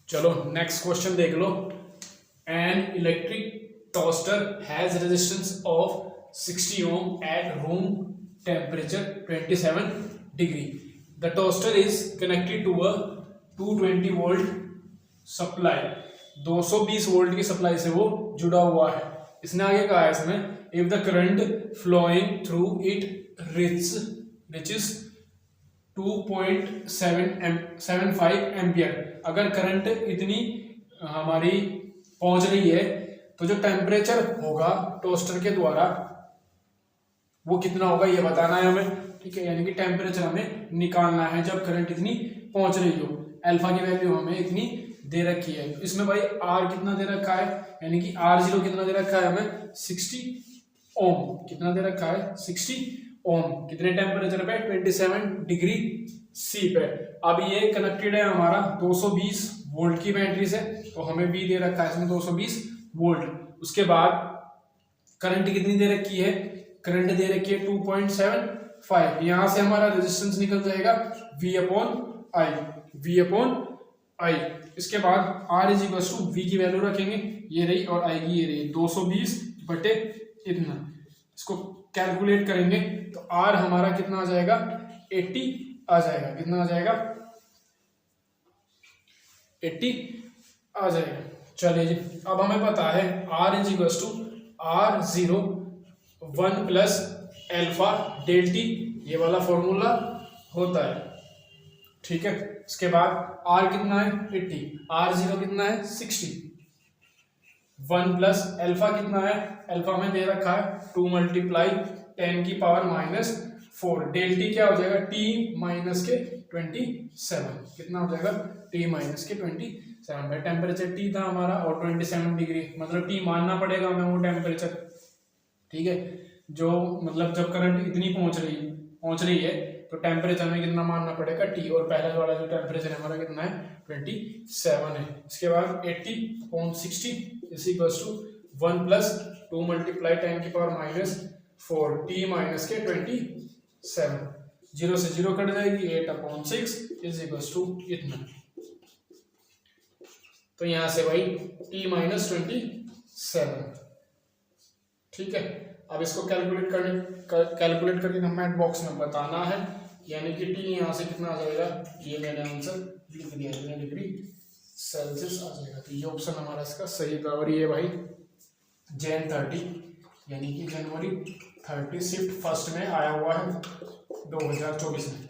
चलो next question देख लो। An electric toaster has resistance of 60 ohm at room temperature 27 degree. The toaster is connected to a 220 volt supply. 220 volt की supply से वो जुड़ा हुआ है। इसने आगे कहा है इसमें if the current flowing through it reaches 2.75 ampere, अगर करंट इतनी हमारी पहुंच रही है तो जो टेम्परेचर होगा टोस्टर के द्वारा वो कितना होगा ये बताना है हमें। ठीक है, यानी कि टेम्परेचर हमें निकालना है जब करंट इतनी पहुंच रही हो। अल्फा की वैल्यू हमें इतनी दे रखी है। इसमें भाई आर कितना दे रखा है, यानी कि R0 कितना दे रखा है हमें 60 ओम। कितना दे रखा है 60 ओम। कितने टेम्परेचर पे 27 डिग्री सी पे। अब ये कनेक्टेड है हमारा 220 वोल्ट की बैटरी से, तो हमें V दे रखा है इसमें 220 वोल्ट। उसके बाद करंट कितनी दे रखी है, करंट दे रखी है 2.75। यहां से हमारा रेजिस्टेंस निकल जाएगा V/I। इसके बाद R is equal to V की वैल्यू रखेंगे, ये रही, और I की ये रही 220 बटे इतना। इसको कैलकुलेट करेंगे तो R हमारा कितना आ जाएगा 80 आ जाएगा। कितना आ जाएगा 80 आ जाएगा। चलिए जी, अब हमें पता है R is equal to R0 1 plus alpha del T, ये वाला फॉर्मूला होता है। ठीक है, इसके बाद R कितना है 80, R0 कितना है 60, 1 प्लस अल्फा कितना है, अल्फा में दे रखा है 2 मल्टीप्लाई 10 की पावर -4। डेल टी क्या हो जाएगा T माइनस के 27। कितना हो जाएगा T माइनस के 27। भाई टेम्परेचर T था हमारा और 27 डिग्री, मतलब T मानना पड़ेगा हमें वो टेम्परेचर। ठीक है, जो मतलब जब करंट इतनी पहुंच रही है तो टेम्परेचर में कितना मानना पड़ेगा T, और पहले वाला जो टेम्परेचर है हमारा कितना है 27 है। इसके बाद 80 upon 60 is equals to 1 plus 2 multiply 10 की पावर -4 T माइनस के 27। 0 से 0 कट जाएगी, 8 अपॉन 6 इज इक्वल्स टू इतना। तो यहां से भाई T माइनस 27। ठीक है, अब इसको कैलकुलेट करके हमें बॉक्स में बताना है, यानी कि T यहाँ से कितना आ जाएगा, ये मैंने आंसर लिख दिया है, डिग्री सेल्सियस आ जाएगा। तो ये ऑप्शन हमारा इसका सही था। और ये भाई Jan 30 यानी कि जनवरी 30 शिफ्ट फर्स्ट में आया हुआ है 2024 में।